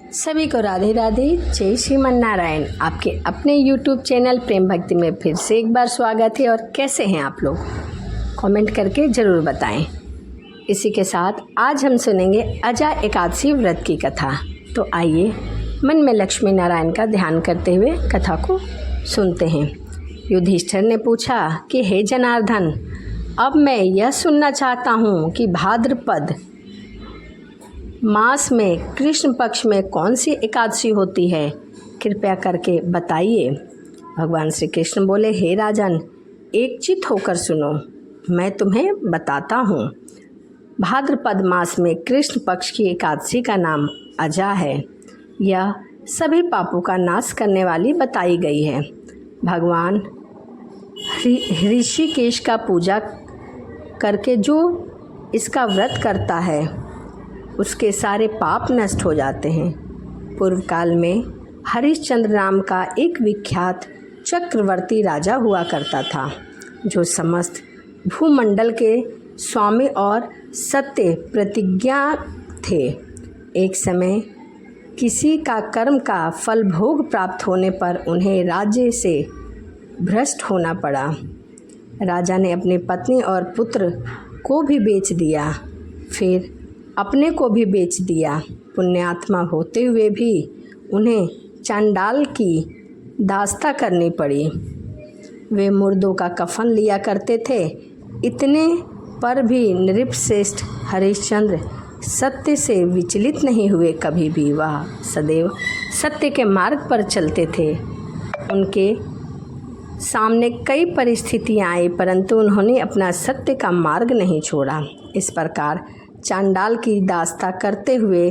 सभी को राधे राधे, जय श्रीमन नारायण। आपके अपने YouTube चैनल प्रेम भक्ति में फिर से एक बार स्वागत है। और कैसे हैं आप लोग, कमेंट करके ज़रूर बताएं। इसी के साथ आज हम सुनेंगे अजा एकादशी व्रत की कथा। तो आइए मन में लक्ष्मी नारायण का ध्यान करते हुए कथा को सुनते हैं। युधिष्ठिर ने पूछा कि हे जनार्दन, अब मैं यह सुनना चाहता हूँ कि भाद्रपद मास में कृष्ण पक्ष में कौन सी एकादशी होती है, कृपया करके बताइए। भगवान श्री कृष्ण बोले, हे राजन, एकचित्त होकर सुनो, मैं तुम्हें बताता हूँ। भाद्रपद मास में कृष्ण पक्ष की एकादशी का नाम अजा है। यह सभी पापों का नाश करने वाली बताई गई है। भगवान ऋषिकेश का पूजा करके जो इसका व्रत करता है उसके सारे पाप नष्ट हो जाते हैं। पूर्व काल में हरिश्चंद्र नाम का एक विख्यात चक्रवर्ती राजा हुआ करता था, जो समस्त भूमंडल के स्वामी और सत्य प्रतिज्ञा थे। एक समय किसी का कर्म का फल भोग प्राप्त होने पर उन्हें राज्य से भ्रष्ट होना पड़ा। राजा ने अपनी पत्नी और पुत्र को भी बेच दिया, फिर अपने को भी बेच दिया। पुण्यात्मा होते हुए भी उन्हें चांडाल की दास्ता करनी पड़ी। वे मुर्दों का कफन लिया करते थे। इतने पर भी नृपश्रेष्ठ हरिश्चंद्र सत्य से विचलित नहीं हुए। कभी भी वह सदैव सत्य के मार्ग पर चलते थे। उनके सामने कई परिस्थितियाँ आई, परंतु उन्होंने अपना सत्य का मार्ग नहीं छोड़ा। इस प्रकार चांडाल की दास्ता करते हुए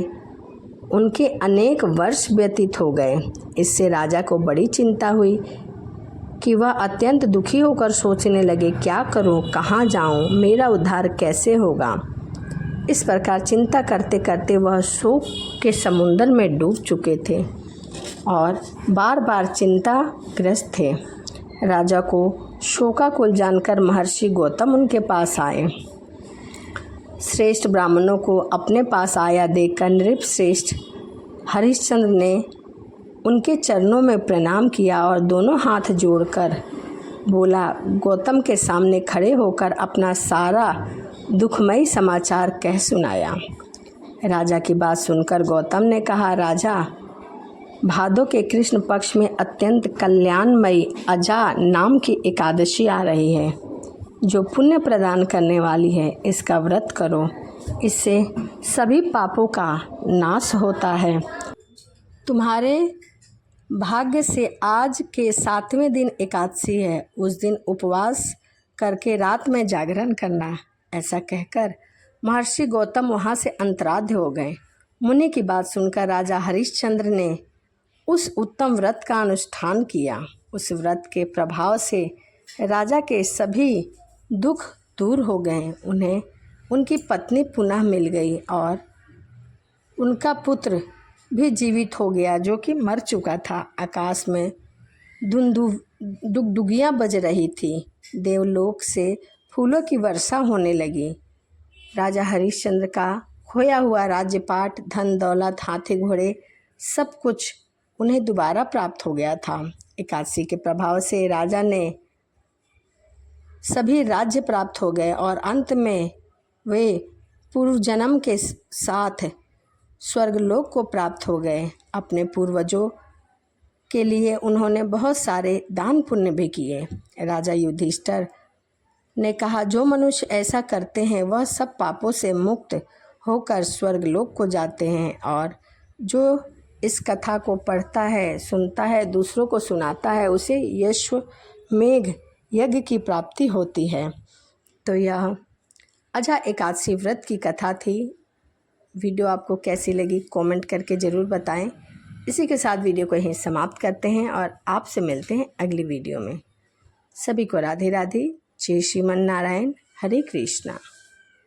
उनके अनेक वर्ष व्यतीत हो गए। इससे राजा को बड़ी चिंता हुई कि वह अत्यंत दुखी होकर सोचने लगे, क्या करूं, कहाँ जाऊं, मेरा उद्धार कैसे होगा। इस प्रकार चिंता करते करते वह शोक के समुद्र में डूब चुके थे और बार बार चिंताग्रस्त थे। राजा को शोकाकुल जानकर महर्षि गौतम उनके पास आए। श्रेष्ठ ब्राह्मणों को अपने पास आया देखकर नृपश्रेष्ठ हरिश्चंद्र ने उनके चरणों में प्रणाम किया और दोनों हाथ जोड़कर बोला, गौतम के सामने खड़े होकर अपना सारा दुखमयी समाचार कह सुनाया। राजा की बात सुनकर गौतम ने कहा, राजा, भादो के कृष्ण पक्ष में अत्यंत कल्याणमयी अजा नाम की एकादशी आ रही है, जो पुण्य प्रदान करने वाली है। इसका व्रत करो, इससे सभी पापों का नाश होता है। तुम्हारे भाग्य से आज के 7वें दिन एकादशी है। उस दिन उपवास करके रात में जागरण करना। ऐसा कहकर महर्षि गौतम वहाँ से अंतराध्य हो गए। मुनि की बात सुनकर राजा हरिश्चंद्र ने उस उत्तम व्रत का अनुष्ठान किया। उस व्रत के प्रभाव से राजा के सभी दुख दूर हो गए। उन्हें उनकी पत्नी पुनः मिल गई और उनका पुत्र भी जीवित हो गया, जो कि मर चुका था। आकाश में डुगडुगियाँ बज रही थी। देवलोक से फूलों की वर्षा होने लगी। राजा हरिश्चंद्र का खोया हुआ राज्यपाट, धन दौलत, हाथी घोड़े, सब कुछ उन्हें दोबारा प्राप्त हो गया था। एकादशी के प्रभाव से राजा ने सभी राज्य प्राप्त हो गए और अंत में वे पूर्व जन्म के साथ स्वर्गलोक को प्राप्त हो गए। अपने पूर्वजों के लिए उन्होंने बहुत सारे दान पुण्य भी किए। राजा युधिष्ठिर ने कहा, जो मनुष्य ऐसा करते हैं वह सब पापों से मुक्त होकर स्वर्गलोक को जाते हैं, और जो इस कथा को पढ़ता है, सुनता है, दूसरों को सुनाता है, उसे यश्वमेघ यज्ञ की प्राप्ति होती है। तो यह अजा एकादशी व्रत की कथा थी। वीडियो आपको कैसी लगी कमेंट करके ज़रूर बताएं। इसी के साथ वीडियो को यहीं समाप्त करते हैं और आपसे मिलते हैं अगली वीडियो में। सभी को राधे राधे, जय श्रीमन नारायण, हरे कृष्णा।